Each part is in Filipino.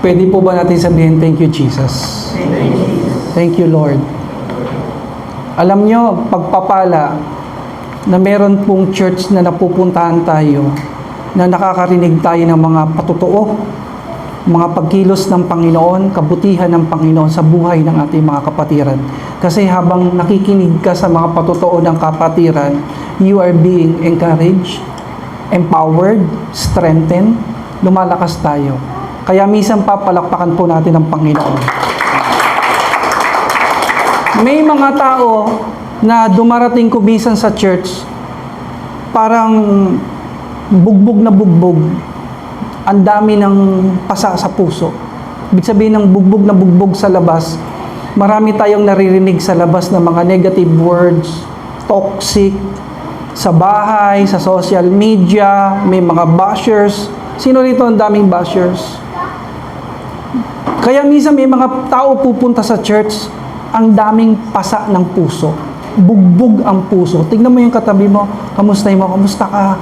Pwede po ba natin sabihin, thank you, Jesus? Thank you, Lord. Alam nyo, pagpapala na meron pong church na napupuntahan tayo, na nakakarinig tayo ng mga patotoo, mga pagkilos ng Panginoon, kabutihan ng Panginoon sa buhay ng ating mga kapatiran. Kasi habang nakikinig ka sa mga patotoo ng kapatiran, you are being encouraged, empowered, strengthened, lumalakas tayo. Kaya minsan papalakpakan po natin ang Panginoon. May mga tao na dumarating kumisan sa church, parang bugbog na bugbog. Ang dami ng pasa sa puso. Ibig sabihin ng bugbog na bugbog sa labas, marami tayong naririnig sa labas ng mga negative words, toxic, sa bahay, sa social media, may mga bashers. Sino rito ang daming bashers? Kaya minsan may mga tao pupunta sa church, ang daming pasa ng puso. Bugbog ang puso. Tignan mo yung katabi mo, kamusta mo, kamusta ka?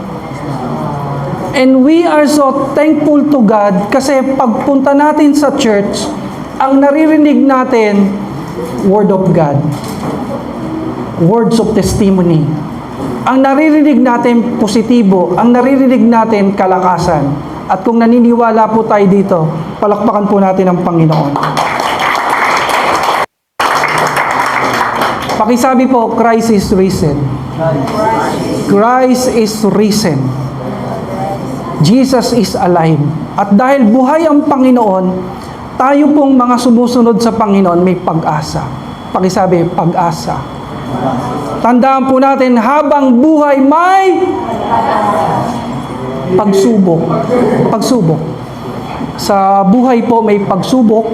And we are so thankful to God kasi pagpunta natin sa church, ang naririnig natin, Word of God. Words of testimony. Ang naririnig natin, positibo. Ang naririnig natin, kalakasan. At kung naniniwala po tayo dito, palakpakan po natin ang Panginoon. Pakisabi po, Christ is risen. Christ is risen. Jesus is alive. At dahil buhay ang Panginoon, tayo pong mga sumusunod sa Panginoon may pag-asa. Pakisabi, pag-asa. Tandaan po natin, habang buhay may pagsubok. Pagsubok. Sa buhay po may pagsubok.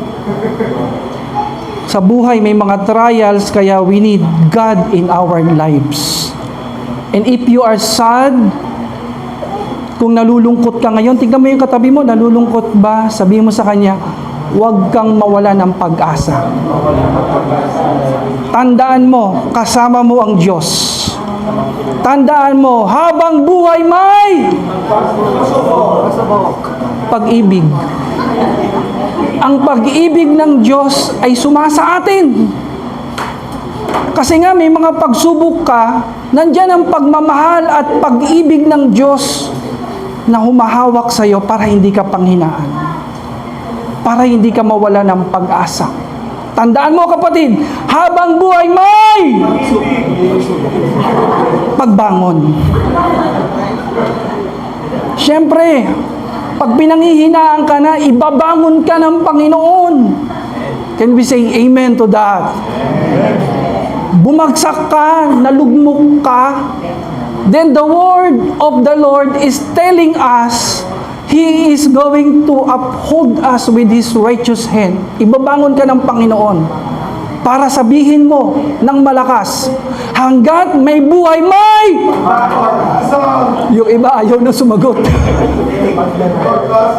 Sa buhay may mga trials, kaya we need God in our lives. And if you are sad, kung nalulungkot ka ngayon, tignan mo yung katabi mo, nalulungkot ba? Sabihin mo sa kanya, huwag kang mawala ng pag-asa. Tandaan mo, kasama mo ang Diyos. Tandaan mo, habang buhay may pag-ibig. Ang pag-ibig ng Diyos ay sumasa atin. Kasi nga may mga pagsubok ka, nandyan ang pagmamahal at pag-ibig ng Diyos na humahawak sa iyo para hindi ka panghinaan. Para hindi ka mawala ng pag-asa. Tandaan mo kapatid, habang buhay may pagbangon. Siyempre, pag pinanghihinaan ka na, ibabangon ka ng Panginoon. Can we say amen to that? Bumagsak ka, nalugmok ka, then the word of the Lord is telling us, He is going to uphold us with His righteous hand. Ibabangon ka ng Panginoon para sabihin mo ng malakas, hanggat may buhay may... Yung iba ayaw na sumagot.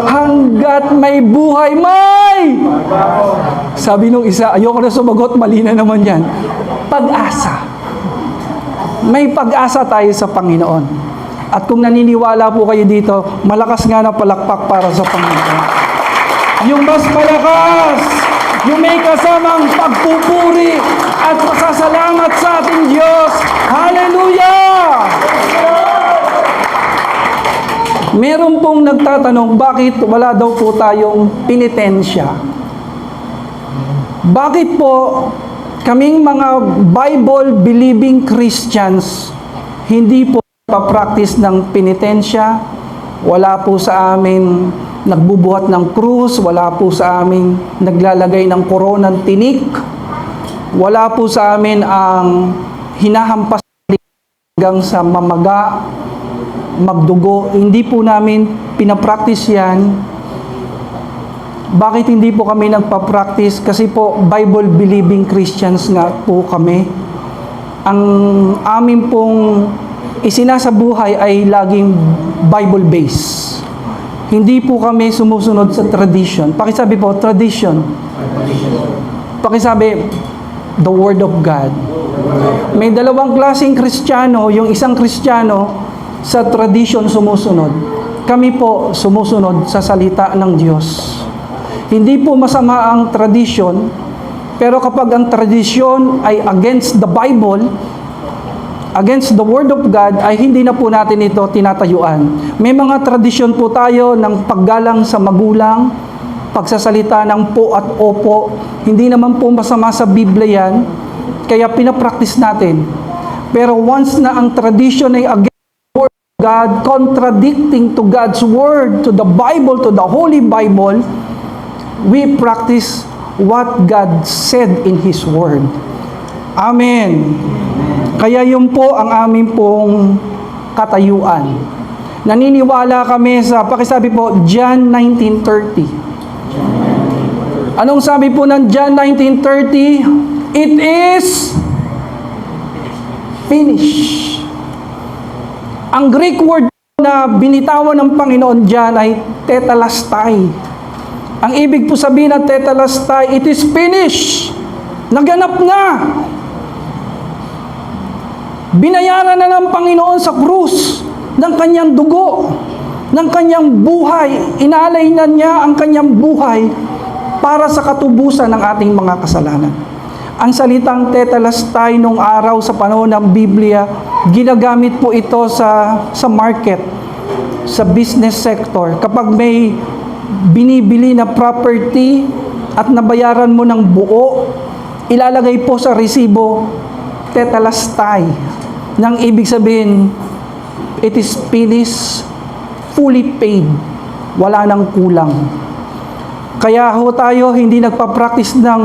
Hanggat may buhay may... Sabi nung isa, ayaw ko na sumagot, mali na naman yan. Pag-asa. May pag-asa tayo sa Panginoon. At kung naniniwala po kayo dito, malakas nga na palakpak para sa Panginoon. Yung mas malakas, yung may kasamang pagpupuri at pasasalamat sa ating Diyos. Hallelujah! Meron pong nagtatanong, bakit wala daw po tayong penitensya? Bakit po kaming mga Bible-believing Christians, hindi po pa-practice ng penitensya, wala po sa amin nagbubuhat ng krus, wala po sa amin naglalagay ng koronang tinik, wala po sa amin ang hinahampas hanggang sa mamaga, magdugo. Hindi po namin pinapractice yan. Bakit hindi po kami nagpa-practice? Kasi po Bible-believing Christians nga po kami. Ang amin pong isinasabuhay ay laging Bible-based. Hindi po kami sumusunod sa tradition. Pakisabi po, tradition. Pakisabi, the Word of God. May dalawang klaseng Kristiyano. Yung isang Kristiyano sa tradition sumusunod. Kami po sumusunod sa salita ng Diyos. Hindi po masama ang tradisyon, pero kapag ang tradisyon ay against the Bible, against the Word of God, ay hindi na po natin ito tinatayuan. May mga tradisyon po tayo ng paggalang sa magulang, pagsasalita ng po at opo. Hindi naman po masama sa Biblia yan, kaya pinapractice natin. Pero once na ang tradition ay against the Word of God, contradicting to God's Word, to the Bible, to the Holy Bible, we practice what God said in His Word. Amen. Kaya yun po ang aming pong katayuan. Naniniwala kami sa, pakisabi po, John 19:30. Anong sabi po ng John 19:30? It is finished. Ang Greek word na binitawan ng Panginoon dyan ay tetelestai. Ang ibig po sabihin ng tetelestai, it is finished. Naganap na. Binayaran na ng Panginoon sa krus ng kanyang dugo, ng kanyang buhay. Inalay na niya ang kanyang buhay para sa katubusan ng ating mga kasalanan. Ang salitang tetelestai nung araw sa panahon ng Biblia, ginagamit po ito sa market, sa business sector. Kapag may binibili na property at nabayaran mo ng buo, ilalagay po sa resibo, tetelestai. Nang ibig sabihin, it is finished, fully paid, wala nang kulang. Kaya ho tayo hindi nagpa-practice ng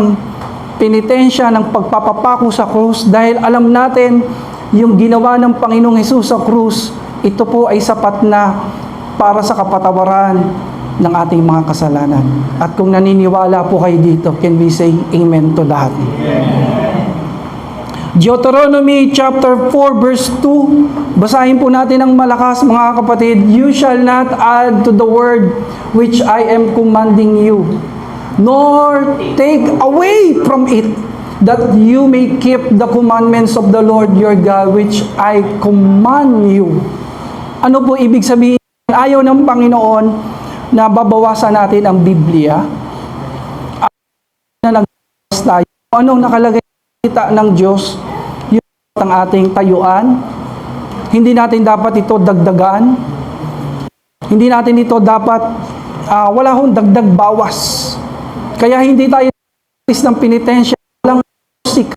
penitensya, ng pagpapapako sa krus, dahil alam natin yung ginawa ng Panginoong Hesus sa krus, ito po ay sapat na para sa kapatawaran ng ating mga kasalanan. At kung naniniwala po kayo dito, can we say amen to lahat? Deuteronomy chapter 4 verse 2. Basahin po natin ng malakas, mga kapatid. You shall not add to the word which I am commanding you, nor take away from it, that you may keep the commandments of the Lord your God, which I command you. Ano po ibig sabihin? Ayaw ng Panginoon na babawasan natin ang Biblia. Na nag-bawas tayo. Anong nakalagay sa salita ng Diyos? Yun ang ating tayuan. Hindi natin dapat ito dagdagan. Hindi natin ito dapat, wala hong dagdag bawas. Kaya hindi tayo ng penitensya. Walang musik.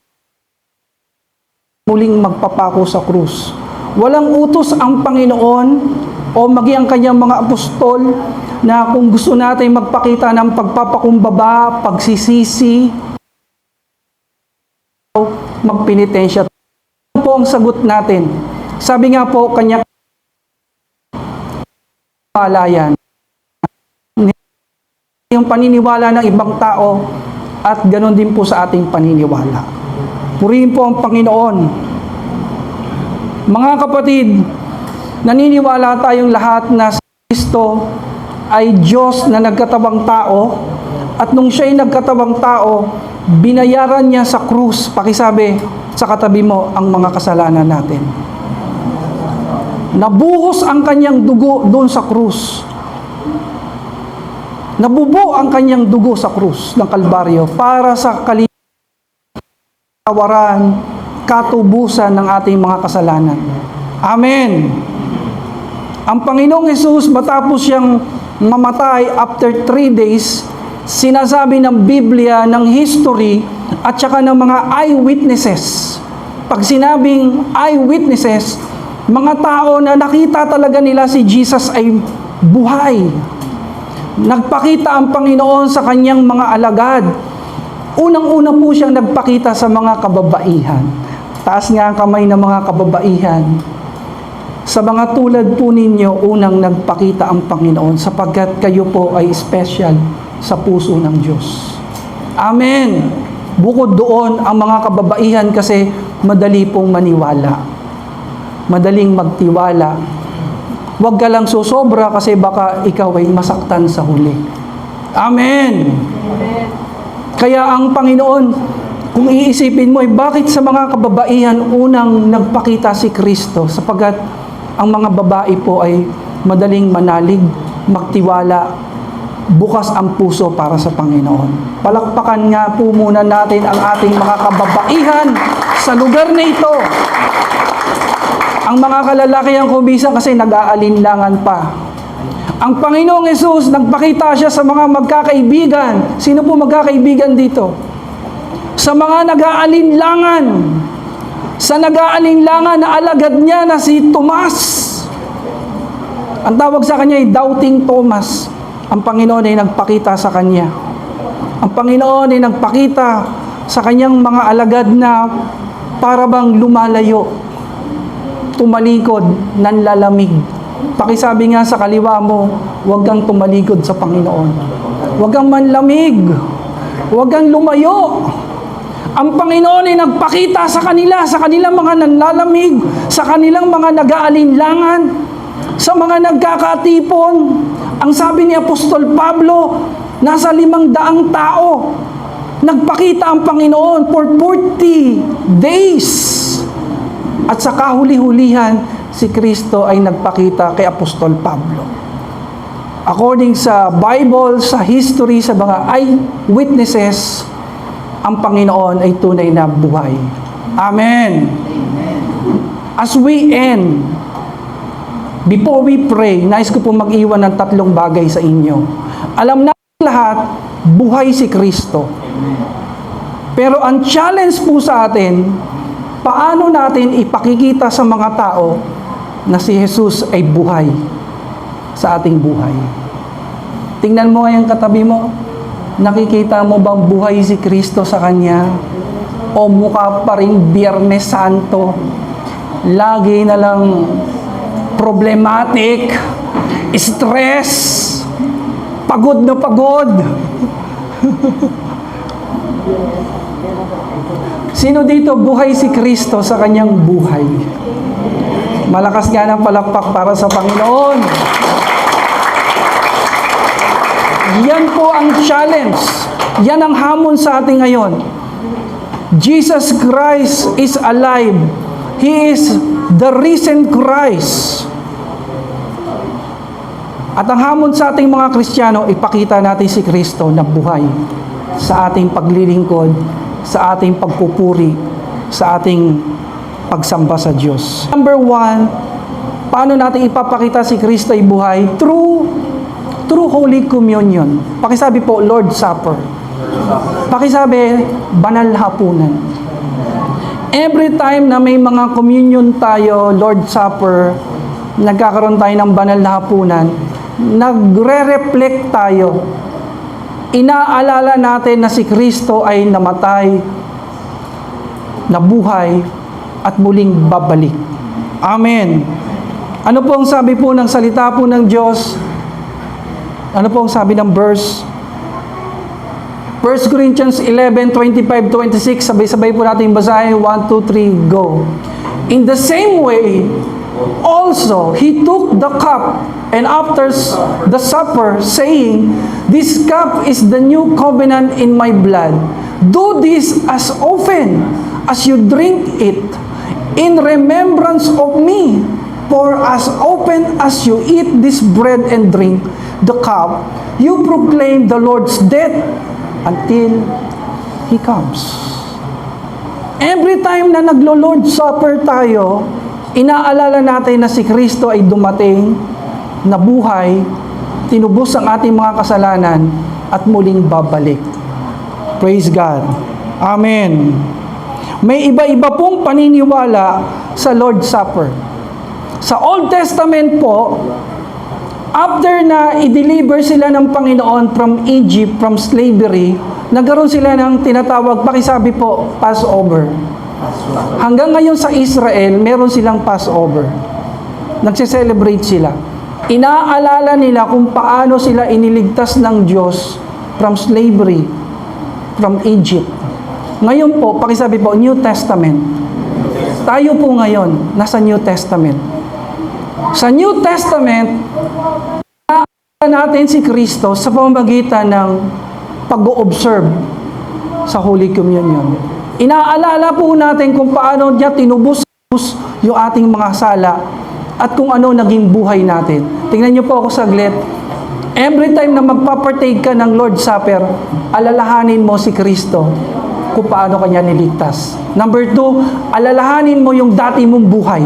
Muling magpapako sa krus. Walang utos ang Panginoon o maging ang kanyang mga apostol na kung gusto natin magpakita ng pagpapakumbaba, pagsisisi, magpenitensya. Ano po ang sagot natin? Sabi nga po, kanya palayan. Yung paniniwala ng ibang tao at ganoon din po sa ating paniniwala. Purihin po ang Panginoon. Mga kapatid, naniniwala tayong lahat na si Kristo ay Diyos na nagkatawang tao, at nung siya'y nagkatawang tao, binayaran niya sa krus, pakisabi sa katabi mo, ang mga kasalanan natin. Nabuhos ang kanyang dugo doon sa krus. Nabubo ang kanyang dugo sa krus ng Kalbaryo para sa kawaran, katubusan ng ating mga kasalanan. Amen. Ang Panginoong Hesus, matapos siyang mamatay after 3 days, sinasabi ng Biblia, ng history, at saka ng mga eyewitnesses. Pag sinabing eyewitnesses, mga tao na nakita talaga nila si Jesus ay buhay. Nagpakita ang Panginoon sa kanyang mga alagad. Unang-una po siyang nagpakita sa mga kababaihan. Taas nga ang kamay ng mga kababaihan. Sa mga tulad po ninyo, unang nagpakita ang Panginoon sapagkat kayo po ay special sa puso ng Diyos. Amen. Bukod doon, ang mga kababaihan kasi madali pong maniwala. Madaling magtiwala. Huwag ka lang susobra kasi baka ikaw ay masaktan sa huli. Amen. Kaya ang Panginoon, kung iisipin mo, bakit sa mga kababaihan unang nagpakita si Kristo? Sapagkat ang mga babae po ay madaling manalig, magtiwala, bukas ang puso para sa Panginoon. Palakpakan nga po muna natin ang ating mga kababaihan sa lugar na ito. Ang mga kalalakihan kumisan kasi nag-aalinlangan pa. Ang Panginoong Hesus, nagpakita siya sa mga magkakaibigan. Sino po magkakaibigan dito? Sa mga nag-aalinlangan. Sa nag-aalinlangan na alagad niya na si Tomas. Ang tawag sa kanya ay Doubting Thomas. Ang Panginoon ay nagpakita sa kanya. Ang Panginoon ay nagpakita sa kanyang mga alagad na para bang lumalayo, tumalikod, nanlalamig. Pakisabi nga sa kaliwa mo, huwag kang tumalikod sa Panginoon. Huwag kang manlamig. Huwag kang lumayo. Ang Panginoon ay nagpakita sa kanila, sa kanilang mga nanlalamig, sa kanilang mga nag-aalinlangan, sa mga nagkakatipon. Ang sabi ni Apostol Pablo, nasa 500 tao. Nagpakita ang Panginoon for 40 days. At sa kahuli-hulihan, si Kristo ay nagpakita kay Apostol Pablo. According sa Bible, sa history, sa mga eyewitnesses, ang Panginoon ay tunay na buhay. Amen. As we end, before we pray, nais ko po mag-iwan ng 3 bagay sa inyo. Alam natin lahat, buhay si Kristo. Pero ang challenge po sa atin, paano natin ipakikita sa mga tao na si Jesus ay buhay sa ating buhay? Tingnan mo ngayong katabi mo, nakikita mo bang buhay si Kristo sa kanya? O mukha pa rin Biyernes Santo, lagi na lang problematic, stress, pagod na pagod. Sino dito buhay si Kristo sa kanyang buhay? Malakas nga ng palakpak para sa Panginoon. Yan po ang challenge. Yan ang hamon sa atin ngayon. Jesus Christ is alive. He is the risen Christ. At ang hamon sa ating mga Kristiyano, ipakita natin si Kristo na buhay sa ating paglilingkod, sa ating pagpupuri, sa ating pagsamba sa Diyos. Number 1, paano natin ipapakita si Kristo ay buhay? Through Holy Communion. Pakisabi po, Lord Supper. Pakisabi, banal na hapunan. Every time na may mga communion tayo, Lord Supper, nagkakaroon tayo ng banal na hapunan, nagre-reflect tayo. Inaalala natin na si Kristo ay namatay, nabuhay, at muling babalik. Amen. Ano po ang sabi po ng salita po ng Diyos? Ano po ang sabi ng verse? 1 Corinthians 11, 25-26, sabay-sabay po natin basahin. 1, 2, 3, go. In the same way, also, He took the cup, and after the supper, saying, This cup is the new covenant in my blood. Do this as often as you drink it, in remembrance of me. For as often as you eat this bread and drink the cup, you proclaim the Lord's death until He comes. Every time na naglo-Lord Supper tayo, inaalala natin na si Kristo ay dumating, nabuhay, tinubos ang ating mga kasalanan, at muling babalik. Praise God. Amen. May iba-iba pong paniniwala sa Lord Supper. Sa Old Testament po, after na i-deliver sila ng Panginoon from Egypt, from slavery, nagkaroon sila ng tinatawag, pakisabi po, Passover. Hanggang ngayon sa Israel, meron silang Passover. Nagse-celebrate sila. Inaalala nila kung paano sila iniligtas ng Diyos from slavery, from Egypt. Ngayon po, pakisabi po, New Testament. Tayo po ngayon, nasa New Testament. Sa New Testament, natin si Kristo sa pamamagitan ng pag-o-observe sa Holy Communion. Inaalala po natin kung paano niya tinubos yung ating mga sala at kung ano naging buhay natin. Tingnan niyo po ako saglit. Every time na magpapartake ka ng Lord's Supper, alalahanin mo si Kristo kung paano kanya niligtas. Number 2, alalahanin mo yung dati mong buhay.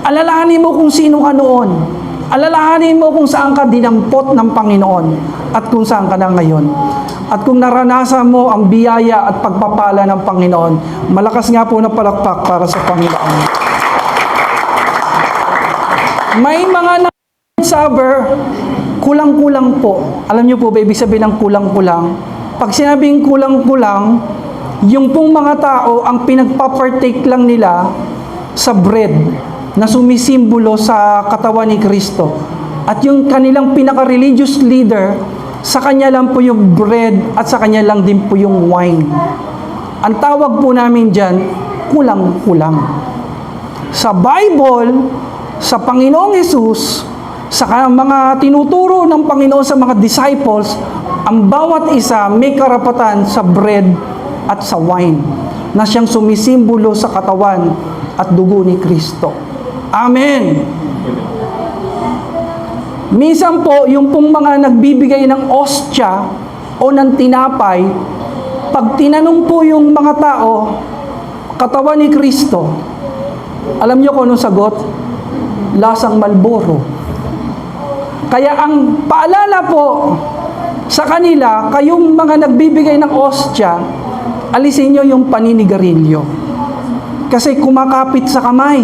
Alalahanin mo kung sino ka noon. Alalahanin mo kung saan ka dinampot ng Panginoon at kung saan ka na ngayon. At kung naranasan mo ang biyaya at pagpapala ng Panginoon, malakas nga po na palakpak para sa Panginoon. May mga Supper, kulang-kulang po. Alam niyo po ba ibig sabihin ng kulang-kulang? Pag sinabing kulang-kulang, yung pong mga tao, ang pinagpapartake lang nila sa bread na sumisimbolo sa katawan ni Kristo. At yung kanilang pinaka-religious leader, sa kanya lang po yung bread at sa kanya lang din po yung wine. Ang tawag po namin dyan, kulang-kulang. Sa Bible, sa Panginoong Hesus, sa mga tinuturo ng Panginoon sa mga disciples, ang bawat isa may karapatan sa bread at sa wine na siyang sumisimbolo sa katawan at dugo ni Kristo. Amen! Minsan po, yung pong mga nagbibigay ng ostya o ng tinapay, pag tinanong po yung mga tao, katawan ni Kristo, alam niyo kung anong sagot? Lasang Marlboro. Kaya ang paalala po sa kanila, kayong mga nagbibigay ng ostya, alisin nyo yung paninigarilyo. Kasi kumakapit sa kamay.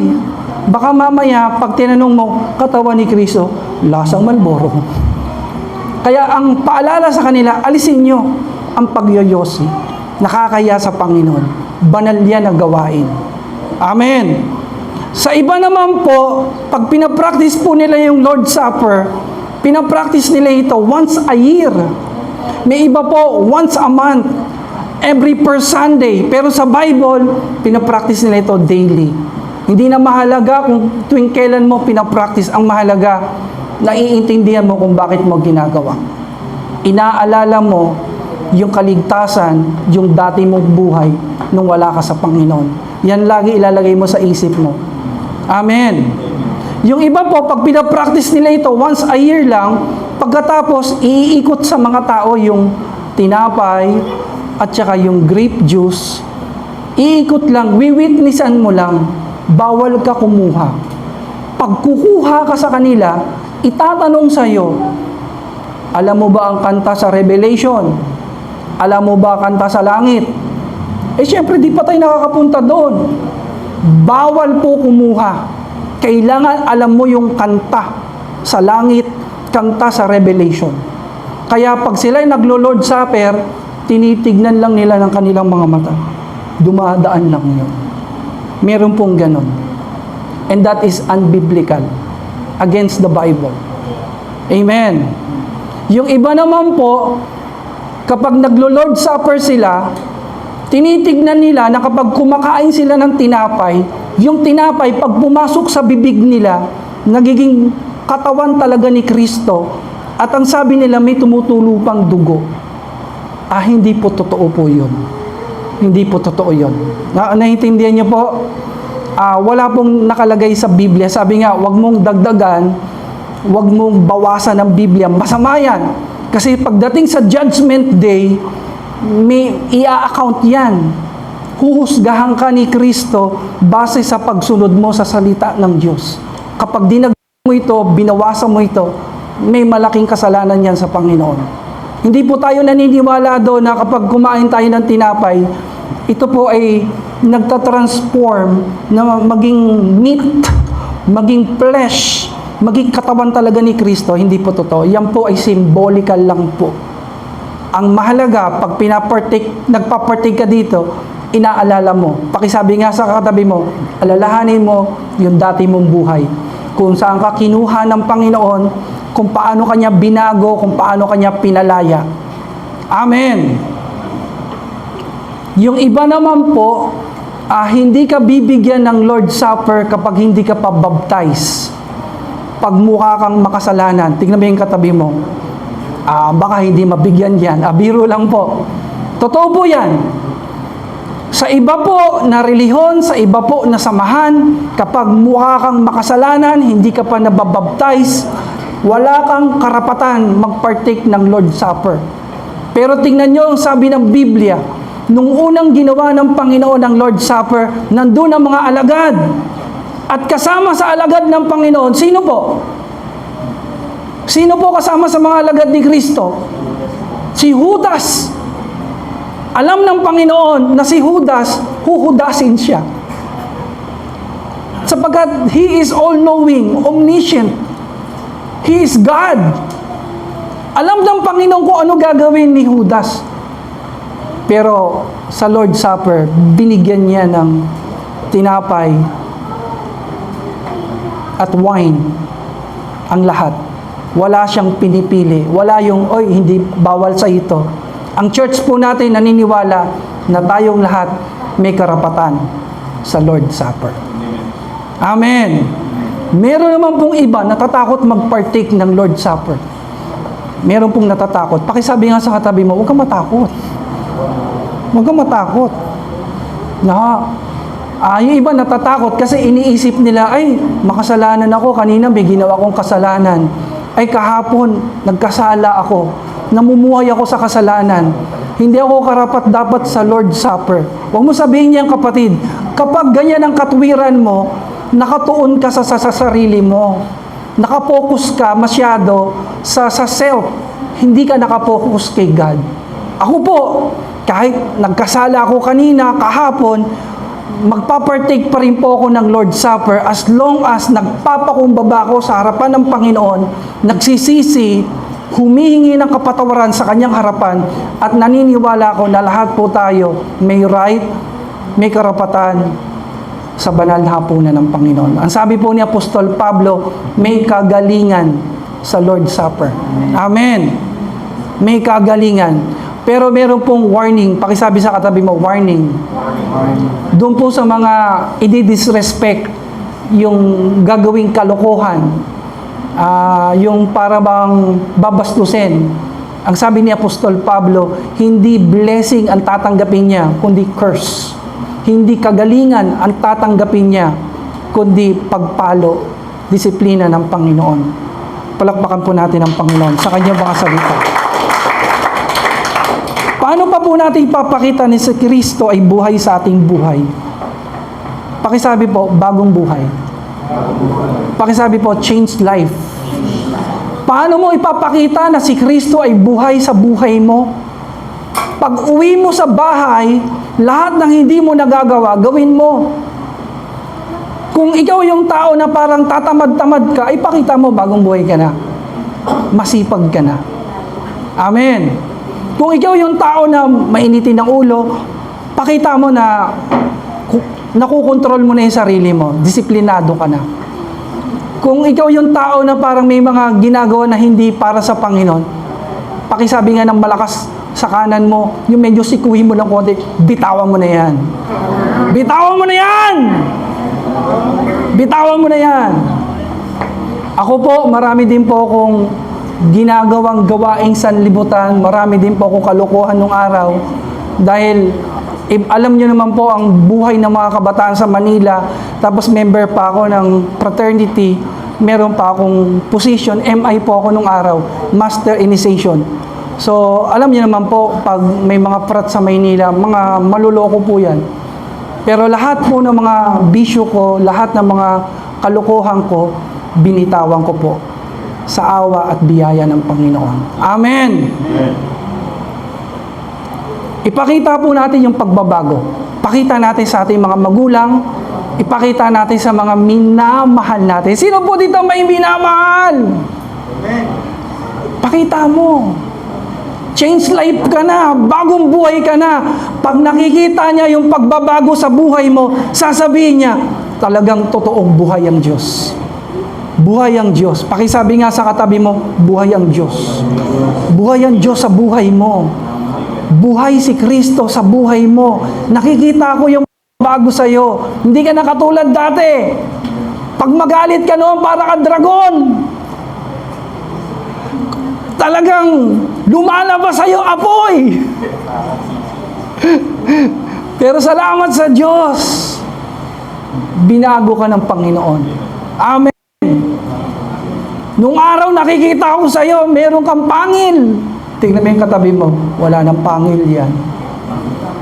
Baka mamaya, pag tinanong mo, katawan ni Kristo, lasang Marlboro. Kaya ang paalala sa kanila, alisin nyo ang pagyoyosi. Nakakaya sa Panginoon. Banal yan na gawain. Amen. Sa iba naman po, pag pinapractice po nila yung Lord's Supper, pinapractice nila ito once a year. May iba po, once a month. Every per Sunday. Pero sa Bible, pinapractice nila ito daily. Hindi na mahalaga kung tuwing kailan mo pinapractice. Ang mahalaga, naiintindihan mo kung bakit mo ginagawa. Inaalala mo yung kaligtasan, yung dati mong buhay nung wala ka sa Panginoon. Yan lagi ilalagay mo sa isip mo. Amen. Yung iba po, pag pinapractice nila ito, once a year lang, pagkatapos, iikot sa mga tao yung tinapay at saka yung grape juice. Iikot lang, wiwitnessan mo lang, bawal ka kumuha. Pag kukuha ka sa kanila, itatanong sa'yo, alam mo ba ang kanta sa Revelation? Alam mo ba ang kanta sa langit? Syempre, di pa tayo nakakapunta doon. Bawal po kumuha. Kailangan alam mo yung kanta sa langit, kanta sa Revelation. Kaya pag sila naglo-Lord Supper, tinitignan lang nila ng kanilang mga mata. Dumadaan lang yun. Meron pong ganon. And that is unbiblical. Against the Bible. Amen. Yung iba naman po, kapag naglo-Lord Supper sila, tinitignan nila na kapag kumakain sila ng tinapay, yung tinapay, pag pumasok sa bibig nila, nagiging katawan talaga ni Kristo. At ang sabi nila, may tumutulo pang dugo. Hindi po totoo po yun. Hindi po totoo yun. Naiintindihan niyo po? Wala pong nakalagay sa Biblia. Sabi nga, wag mong dagdagan, wag mong bawasan ng Biblia. Masama yan. Kasi pagdating sa Judgment Day, may i-account yan. Huhusgahan ka ni Kristo base sa pagsunod mo sa salita ng Diyos. Kapag dinagdag mo ito, binawasan mo ito, may malaking kasalanan yan sa Panginoon. Hindi po tayo naniniwala doon na kapag kumain tayo ng tinapay, ito po ay nagtatransform na maging meat, maging flesh, maging katawan talaga ni Kristo. Hindi po totoo. Yan po ay symbolical lang po. Ang mahalaga, pag nagpapartake ka dito, inaalala mo. Pakisabi nga sa katabi mo, alalahanin mo yung dati mong buhay. Kung saan ka kinuha ng Panginoon, kung paano kanya binago, kung paano kanya pinalaya. Amen. Yung iba naman po, hindi ka bibigyan ng Lord's Supper kapag hindi ka pa baptize. Pag mukha kang makasalanan, tignan mo yung katabi mo. Baka hindi mabigyan yan. Biro lang po. Totoo po yan. Sa iba po na relihon, sa iba po na samahan, kapag mukha kang makasalanan, hindi ka pa nababaptize, wala kang karapatan mag-partake ng Lord's Supper. Pero tingnan nyo ang sabi ng Biblia, nung unang ginawa ng Panginoon ng Lord's Supper, nandun ang mga alagad. At kasama sa alagad ng Panginoon, sino po? Sino po kasama sa mga alagad ni Kristo? Si Judas. Alam ng Panginoon na si Judas, huhudasin siya. Sapagkat He is all-knowing, omniscient. He is God. Alam ng Panginoon kung ano gagawin ni Judas. Pero sa Lord's Supper, binigyan niya ng tinapay at wine ang lahat. Wala siyang pinipili. Wala yung, oy, hindi bawal sa ito. Ang church po natin naniniwala na tayong lahat may karapatan sa Lord's Supper. Amen. Meron naman pong iba natatakot mag-partake ng Lord's Supper. Meron pong natatakot. Pakisabi nga sa katabi mo, huwag kang matakot. Huwag kang matakot. Yung iba natatakot kasi iniisip nila, ay, makasalanan ako. Kanina may ginawa akong kasalanan. Ay, kahapon, nagkasala ako. Namumuhay ako sa kasalanan. Hindi ako karapat dapat sa Lord's Supper. Huwag mo sabihin niyan, kapatid. Kapag ganyan ang katwiran mo, nakatuon ka sa sarili mo. Nakapokus ka masyado sa self. Hindi ka nakapokus kay God. Ako po, kahit nagkasala ako kanina, kahapon, magpapartake pa rin po ako ng Lord's Supper as long as nagpapakumbaba ako sa harapan ng Panginoon, nagsisisi, humihingi ng kapatawaran sa kanyang harapan, at naniniwala ko na lahat po tayo may right, may karapatan sa banal na hapunan ng Panginoon. Ang sabi po ni Apostol Pablo, may kagalingan sa Lord's Supper. Amen. May kagalingan. Pero meron pong warning. Pakisabi sa katabi mo, warning. Doon po sa mga i-disrespect, yung gagawing kalokohan, yung para bang babastusin. Ang sabi ni Apostol Pablo, hindi blessing ang tatanggapin niya, kundi curse. Hindi kagalingan ang tatanggapin niya, kundi pagpalo, disiplina ng Panginoon. Palakpakan po natin ang Panginoon sa kanyang mga salita. Paano pa po natin ipapakita ni si Kristo ay buhay sa ating buhay? Pakisabi po, bagong buhay. Pakisabi po, changed life. Paano mo ipapakita na si Kristo ay buhay sa buhay mo? Pag uwi mo sa bahay, lahat ng hindi mo nagagawa, gawin mo. Kung ikaw yung tao na parang tatamad-tamad ka, ipakita mo, bagong buhay ka na. Masipag ka na. Amen. Kung ikaw yung tao na mainitin ng ulo, pakita mo na nakukontrol mo na yung sarili mo. Disiplinado ka na. Kung ikaw yung tao na parang may mga ginagawa na hindi para sa Panginoon, pakisabi nga ng malakas sa kanan mo, yung medyo sikuhin mo ng konti, bitawan mo na yan. Bitawan mo na yan! Bitawan mo na yan! Ako po, marami din po akong ginagawang gawaing sanlibutan, marami din po akong kalokohan nung araw, dahil alam nyo naman po ang buhay ng mga kabataan sa Manila, tapos member pa ako ng fraternity, meron pa akong position, MI po ako nung araw, Master Initiation. So, alam niyo naman po, pag may mga frat sa Maynila, mga maluloko po yan. Pero lahat po ng mga bisyo ko, lahat ng mga kalokohan ko, binitawan ko po sa awa at biyaya ng Panginoon. Amen! Ipakita po natin yung pagbabago. Pakita natin sa ating mga magulang, ipakita natin sa mga minamahal natin. Sino po dito may minamahal? Pakita mo. Change life ka na, bagong buhay ka na. Pag nakikita niya yung pagbabago sa buhay mo, sasabihin niya, talagang totoong buhay ang Diyos. Buhay ang Diyos. Pakisabi nga sa katabi mo, buhay ang Diyos. Buhay ang Diyos sa buhay mo. Buhay si Kristo sa buhay mo. Nakikita ko yung bago sa'yo. Hindi ka na katulad dati. Pag magalit ka noon, para kang dragon. Talagang lumalabas sa'yo apoy. Pero salamat sa Diyos, binago ka ng Panginoon. Amen. Nung araw nakikita ko sa iyo, meron kang pangil. Tingnan mo yung katabi mo, wala nang pangil yan.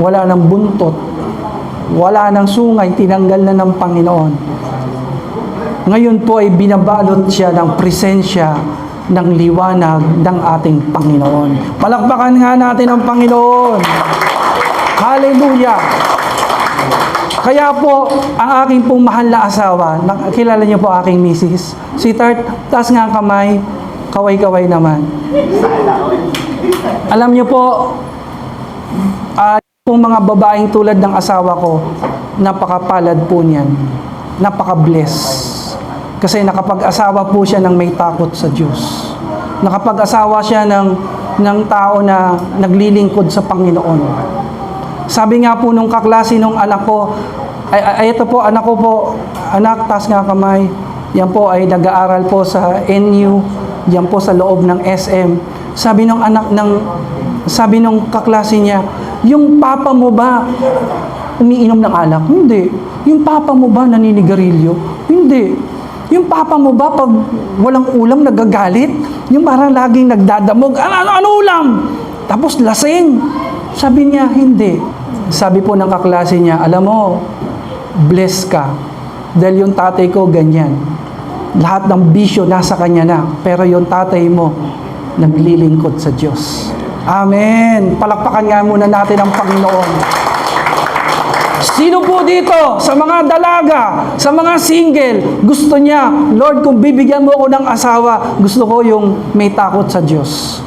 Wala nang buntot. Wala nang sungay, tinanggal na ng Panginoon. Ngayon po ay binabalot siya ng presensya ng liwanag ng ating Panginoon. Palakpakan nga natin ang Panginoon. Hallelujah! Kaya po, ang aking pong mahal na asawa, kilala niyo po aking misis, sweetheart, taas nga ang kamay, kaway-kaway naman. Alam niyo po, pong mga babaeng tulad ng asawa ko, napakapalad po niyan. Napaka-bless. Kasi nakapag-asawa po siya ng may takot sa Diyos. Nakapag-asawa siya ng tao na naglilingkod sa Panginoon. Sabi nga po nung kaklase nung anak ko, ito po, anak ko po, anak, taas nga kamay. Yan po ay nag-aaral po sa NU, yan po sa loob ng SM. Sabi nung kaklase niya, yung papa mo ba umiinom ng alak? Hindi. Yung papa mo ba naninigarilyo? Hindi. Yung papa mo ba pag walang ulam nagagalit? Yung parang laging nagdadamog, ano ulam? Tapos lasing. Sabi niya, hindi. Sabi po ng kaklase niya, alam mo, bless ka. Dahil yung tatay ko ganyan. Lahat ng bisyo nasa kanya na. Pero yung tatay mo, naglilingkod sa Diyos. Amen. Palakpakan nga muna natin ang Panginoon. Sino po dito, sa mga dalaga, sa mga single, gusto niya, Lord, kung bibigyan mo ako ng asawa, gusto ko yung may takot sa Diyos.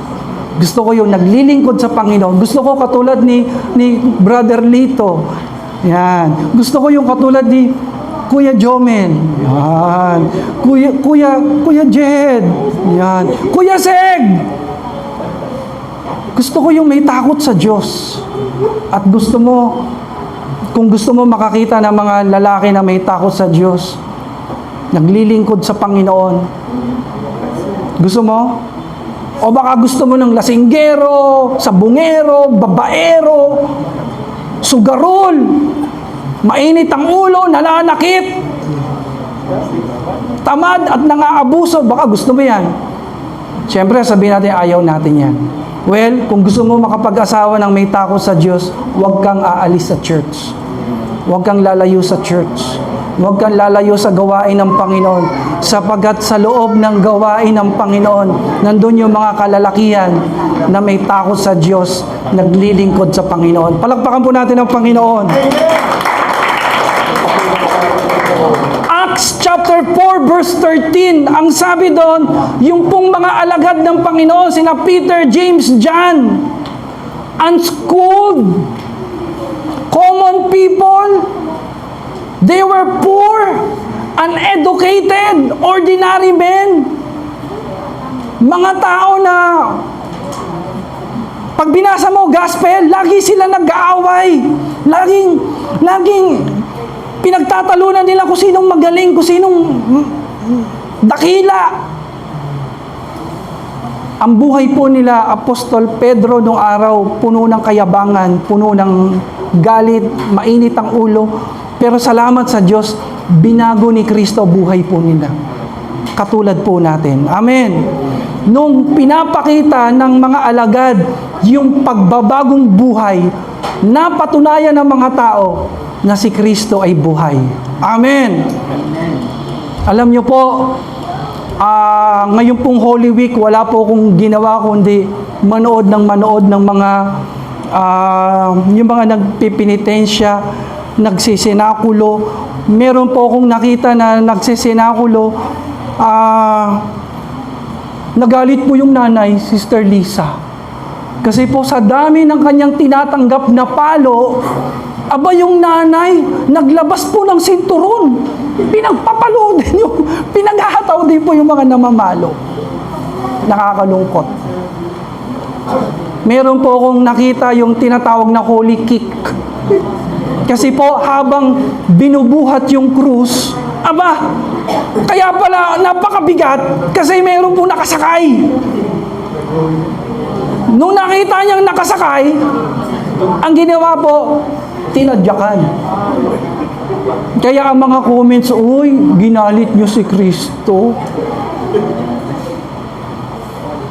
Gusto ko yung naglilingkod sa Panginoon. Gusto ko katulad ni Brother Lito. Yan. Gusto ko yung katulad ni Kuya Jomel. Yan. Kuya Jed. Yan. Kuya Seg. Gusto ko yung may takot sa Diyos. At kung gusto mo makakita ng mga lalaki na may takot sa Diyos, naglilingkod sa Panginoon, gusto mo? O baka gusto mo ng lasinggero, sabungero, babaero, sugarol, mainit ang ulo, nananakit, tamad at nangaabuso, baka gusto mo yan. Siyempre, sabihin natin, ayaw natin yan. Well, kung gusto mo makapag-asawa ng may takot sa Diyos, huwag kang aalis sa church. Huwag kang lalayo sa church. Huwag kang lalayo sa gawain ng Panginoon. Sapagat sa loob ng gawain ng Panginoon, nandun yung mga kalalakihan na may takot sa Diyos, naglilingkod sa Panginoon. Palakpakan po natin ang Panginoon. Acts chapter 4 verse 13, ang sabi doon, yung pong mga alagad ng Panginoon, sina Peter, James, John, unschooled, common people, they were poor, uneducated, ordinary men, mga tao na pag binasa mo gospel, lagi sila nag-aaway, laging pinagtatalunan nila kung sinong magaling, kung sinong dakila. Ang buhay po nila, Apostol Pedro noong araw, puno ng kayabangan, puno ng galit, mainit ang ulo. Pero salamat sa Diyos, binago ni Kristo buhay po nila. Katulad po natin. Amen. Nung pinapakita ng mga alagad yung pagbabagong buhay, napatunayan ng mga tao na si Kristo ay buhay. Amen. Alam niyo po, ngayon pong Holy Week, wala po akong ginawa kundi manood ng mga yung mga nagpipinitensya, nagsisinakulo. Meron po akong nakita na nagsisinakulo, nagalit po yung nanay, Sister Lisa. Kasi po sa dami ng kanyang tinatanggap na palo, aba yung nanay, naglabas po ng sinturon. Pinagpapalo din yung, pinaghahataw din po yung mga namamalo. Nakakalungkot. Meron po akong nakita yung tinatawag na holy kick. Kasi po habang binubuhat yung krus, aba, kaya pala napakabigat kasi meron po nakasakay. Nung nakita niyang nakasakay, ang ginawa po, tinadyakan. Kaya ang mga comments, uy, ginalit niyo si Kristo.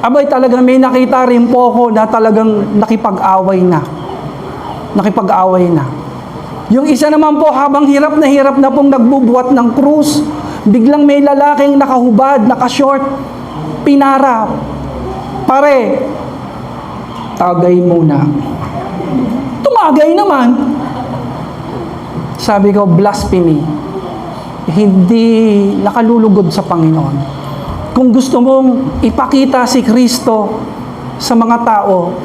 Abay, talagang may nakita rin po ako na talagang nakipag-away na. Nakipag-away na. Yung isa naman po, habang hirap na pong nagbubuhat ng krus, biglang may lalaking nakahubad, nakashort, pinara. Pare, tagay muna. Tumagay naman. Sabi ko, blasphemy. Hindi nakalulugod sa Panginoon. Kung gusto mong ipakita si Kristo sa mga tao,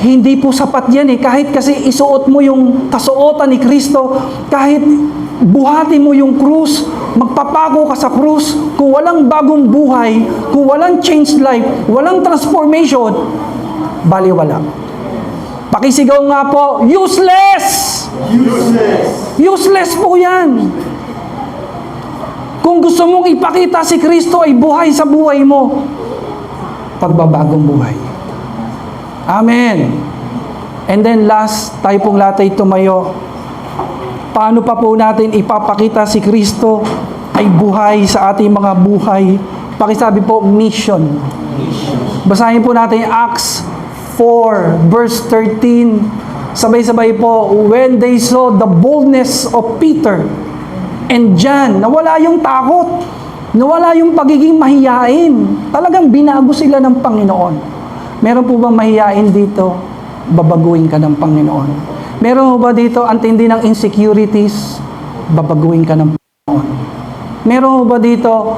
hindi po sapat yan eh. Kahit kasi isuot mo yung kasuotan ni Kristo, kahit buhatin mo yung krus, magpapago ka sa krus, kung walang bagong buhay, kung walang changed life, walang transformation, baliwala. Pakisigaw nga po, useless! Useless! Useless po yan. Kung gusto mong ipakita si Kristo ay buhay sa buhay mo, pagbabagong buhay. Amen. And then last, tayo pong lahat ay tumayo. Paano pa po natin ipapakita si Kristo ay buhay sa ating mga buhay? Pakisabi po, mission. Basahin po natin Acts 4, verse 13. Sabay-sabay po, when they saw the boldness of Peter and John, nawala yung takot, nawala yung pagiging mahiyain. Talagang binago sila ng Panginoon. Meron po bang mahiyain dito? Babaguhin ka ng Panginoon. Meron ba dito ang tindi ng insecurities? Babaguhin ka ng Panginoon. Meron ba dito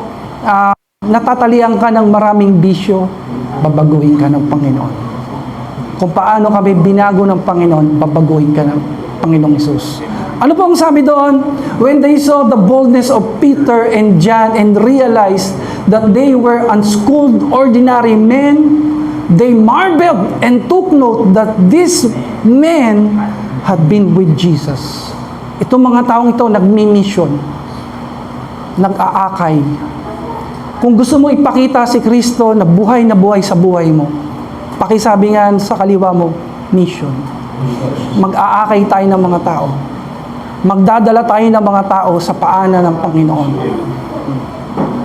natatalian ka ng maraming bisyo? Babaguhin ka ng Panginoon. Kung paano kami binago ng Panginoon, babaguhin ka ng Panginoong Hesus. Ano po ang sabi doon? When they saw the boldness of Peter and John and realized that they were unschooled, ordinary men, they marveled and took note that these men had been with Jesus. Itong mga taong ito, nagmi-mission, nag-aakay. Kung gusto mo ipakita si Kristo na buhay sa buhay mo, pakisabi nga sa kaliwa mo, mission. Mag-aakay tayo ng mga tao. Magdadala tayo ng mga tao sa paanan ng Panginoon.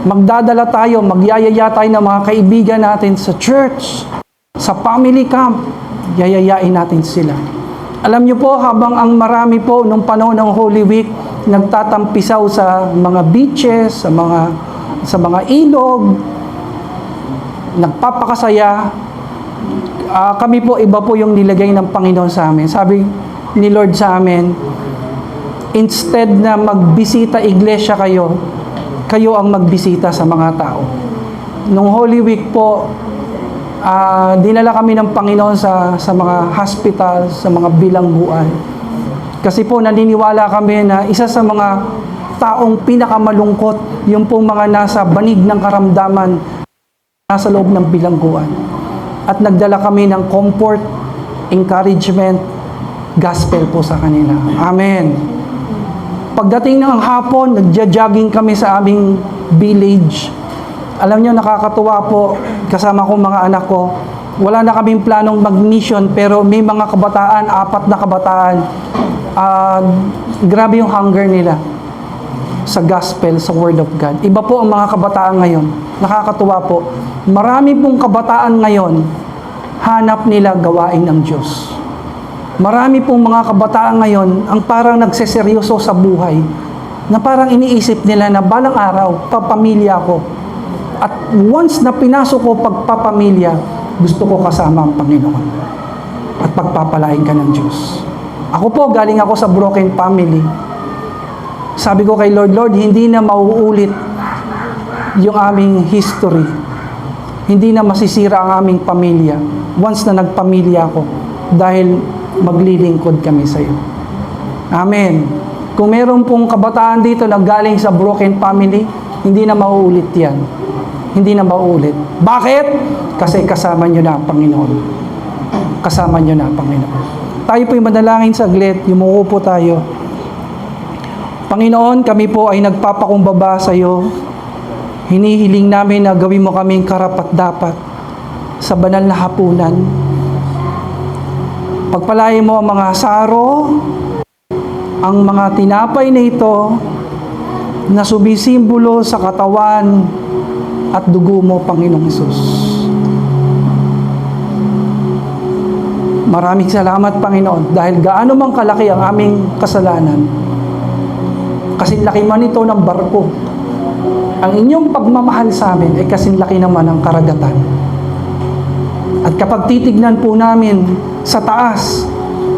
Magdadala tayo, magyayaya tayo ng mga kaibigan natin sa church, sa family camp, yayayain natin sila. Alam niyo po, habang ang marami po nung panahon ng Holy Week, nagtatampisaw sa mga beaches, sa mga ilog, nagpapakasaya, kami po, iba po yung nilagay ng Panginoon sa amin. Sabi ni Lord sa amin, instead na magbisita iglesia kayo ang magbisita sa mga tao. Nung Holy Week po, dinala kami ng Panginoon sa mga hospital, sa mga bilangguan. Kasi po naniniwala kami na isa sa mga taong pinakamalungkot, yung pong mga nasa banig ng karamdaman, nasa loob ng bilangguan. At nagdala kami ng comfort, encouragement, gospel po sa kanila. Amen. Pagdating ng hapon, nagja-jogging kami sa aming village. Alam niyo, nakakatuwa po, kasama ko mga anak ko, wala na kaming planong mag-mission, pero may mga kabataan, 4 na kabataan, grabe yung hunger nila sa gospel, sa word of God. Iba po ang mga kabataan ngayon. Nakakatuwa po. Marami pong kabataan ngayon, hanap nila gawain ng Diyos. Marami pong mga kabataan ngayon ang parang nagseseryoso sa buhay, na parang iniisip nila na balang araw, papamilya ko. At once na pinasok ko pagpapamilya, gusto ko kasama ang Panginoon. At pagpapalain ka ng Diyos. Ako po, galing ako sa broken family. Sabi ko kay Lord, hindi na mauulit yung aming history. Hindi na masisira ang aming pamilya once na nagpamilya ako, dahil maglilingkod kami sa iyo. Amen. Kung meron pong kabataan dito na galing sa broken family, hindi na mauulit yan. Hindi na mauulit. Bakit? Kasi kasama nyo na ang Panginoon. Kasama nyo na ang Panginoon. Tayo po'y manalangin saglit, yumuko po tayo. Panginoon, kami po ay nagpapakumbaba sa iyo. Hinihiling namin na gawin mo kaming karapat-dapat sa banal na hapunan. Pagpalain mo ang mga saro, ang mga tinapay na ito na sumisimbolo sa katawan at dugo mo, Panginoong Hesus. Maraming salamat, Panginoon, dahil gaano mang kalaki ang aming kasalanan, kasing laki man ito ng barko, ang inyong pagmamahal sa amin ay kasing laki naman ng karagatan. At kapag titignan po namin sa taas,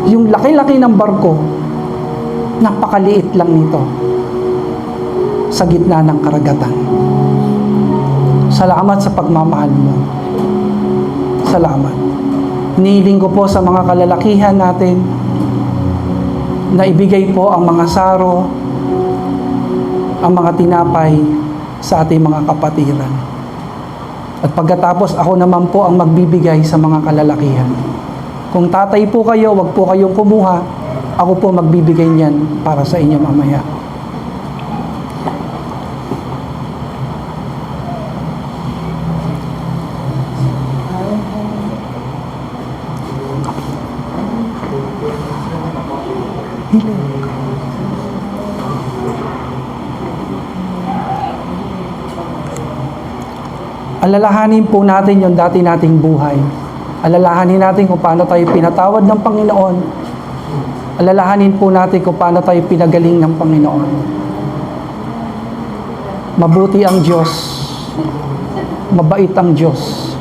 yung laki-laki ng barko, napakaliit lang nito sa gitna ng karagatan. Salamat sa pagmamahal mo. Salamat. Hinihiling ko po sa mga kalalakihan natin na ibigay po ang mga saro, ang mga tinapay sa ating mga kapatiran. At pagkatapos ako naman po ang magbibigay sa mga kalalakihan. Kung tatay po kayo, wag po kayong kumuha, ako po magbibigay niyan para sa inyo mamaya. Alalahanin po natin yung dati nating buhay. Alalahanin natin kung paano tayo pinatawad ng Panginoon. Alalahanin po natin kung paano tayo pinagaling ng Panginoon. Mabuti ang Diyos. Mabait ang Diyos.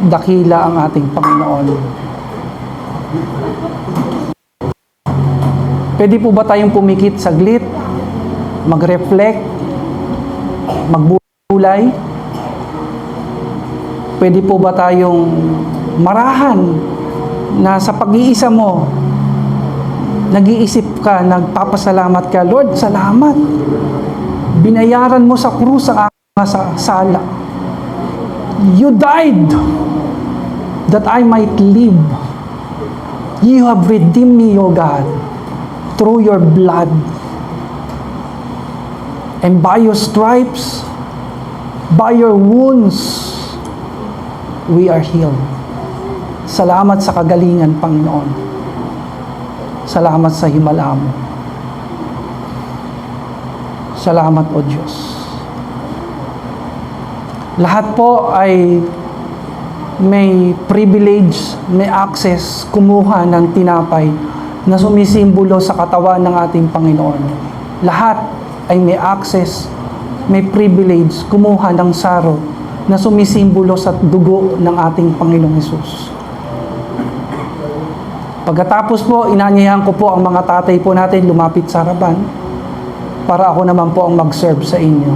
Dakila ang ating Panginoon. Pwede po ba tayong pumikit saglit? Mag-reflect? Magbulay? Pwede po ba tayong marahan na sa pag-iisa mo, nag-iisip ka, nagpapasalamat ka, Lord, salamat. Binayaran mo sa krus ang aking sala. You died that I might live. You have redeemed me, O God, through your blood. And by your stripes, by your wounds, we are healed. Salamat sa kagalingan, Panginoon. Salamat sa himala mo. Salamat, O Diyos. Lahat po ay may privilege, may access kumuha ng tinapay na sumisimbolo sa katawan ng ating Panginoon. Lahat ay may access, may privilege kumuha ng saro na sumisimbolo sa dugo ng ating Panginoong Hesus. Pagkatapos po, inanyayahan ko po ang mga tatay po natin lumapit sa harapan para ako naman po ang mag-serve sa inyo.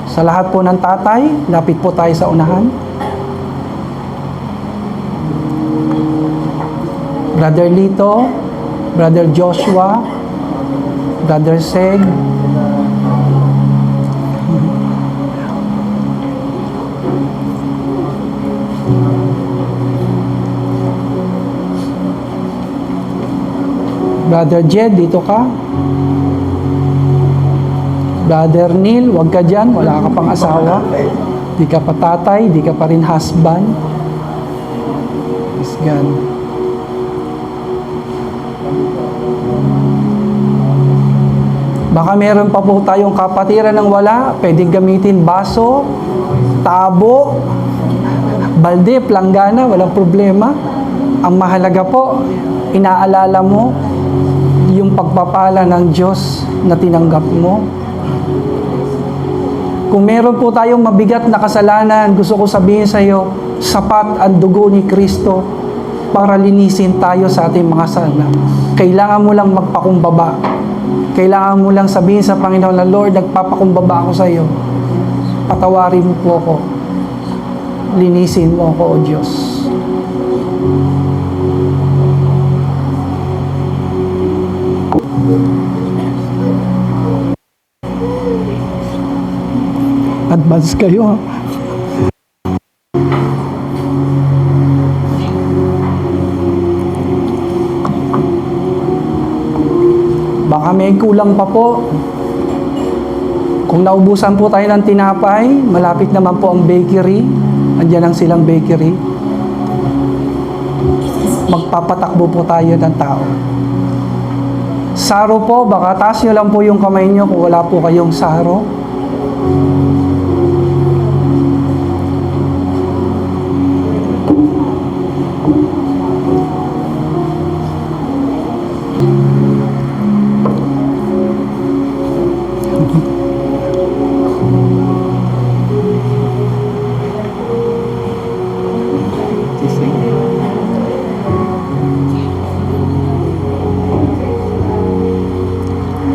Sa lahat po ng tatay, lapit po tayo sa unahan. Brother Lito, Brother Joshua, Brother Seg, Brother Jed, dito ka. Brother Neil, wag ka dyan, wala ka pang asawa. Di ka pa tatay, di ka pa rin husband. Praise God. Baka meron pa po tayong kapatiran ng wala, pwedeng gamitin baso, tabo, balde, planggana, walang problema. Ang mahalaga po, inaalala mo yung pagpapala ng Diyos na tinanggap mo. Kung meron po tayong mabigat na kasalanan, gusto ko sabihin sa iyo, sapat ang dugo ni Kristo para linisin tayo sa ating mga kasalanan. Kailangan mo lang magpakumbaba. Kailangan mo lang sabihin sa Panginoon na, Lord, nagpapakumbaba ako sa iyo. Patawarin mo po ako. Linisin mo ako, O Diyos. Advance kayo, ha? Baka may kulang pa po. Kung naubusan po tayo ng tinapay, malapit naman po ang bakery. Andiyan ang silang bakery. Magpapatakbo po tayo ng tao. Saro po, baka taas nyo lang po yung kamay nyo kung wala po kayong saro.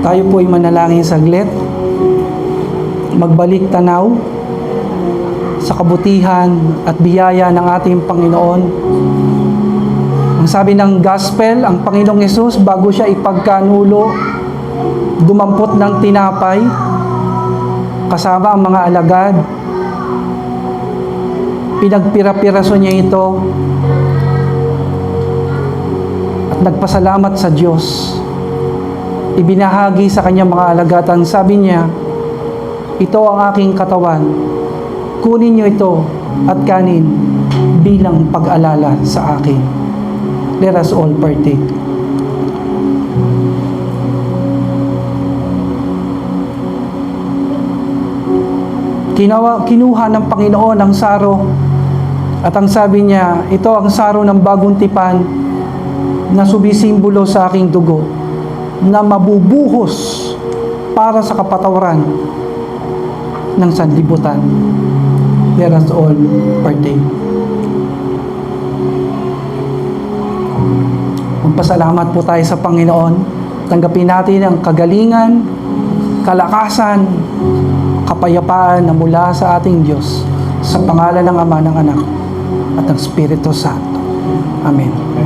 Tayo po ay manalangin saglit. Magbalik tanaw sa kabutihan at biyaya ng ating Panginoon. Ang sabi ng gospel, ang Panginoong Hesus, bago siya ipagkanulo, dumampot ng tinapay, kasama ang mga alagad. Pinagpira-piraso niya ito at nagpasalamat sa Diyos. Ibinahagi sa kanyang mga alagad. Ang sabi niya, ito ang aking katawan. Kunin niyo ito at kanin bilang pag-alala sa akin. Let us all partake. Kinuha ng Panginoon ang saro at ang sabi niya, ito ang saro ng bagong tipan na sumisimbolo sa aking dugo na mabubuhos para sa kapatawaran ng sanlibutan. Let us all partake. Magpasalamat po tayo sa Panginoon. Tanggapin natin ang kagalingan, kalakasan, kapayapaan na mula sa ating Diyos sa pangalan ng Ama, ng Anak at ng Espiritu Santo. Amen.